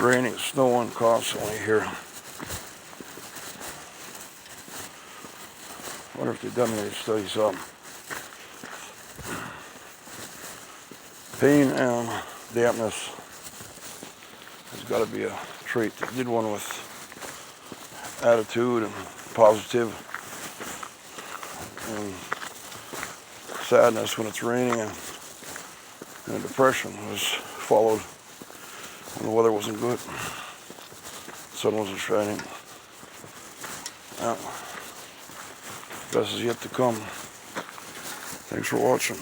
raining, snowing constantly here. I wonder if they've done any studies on pain and dampness. There's got to be a trait. They did one with attitude and positive and sadness when it's raining, and depression was followed when the weather wasn't good, the sun wasn't shining. Well, best is yet to come. Thanks for watching.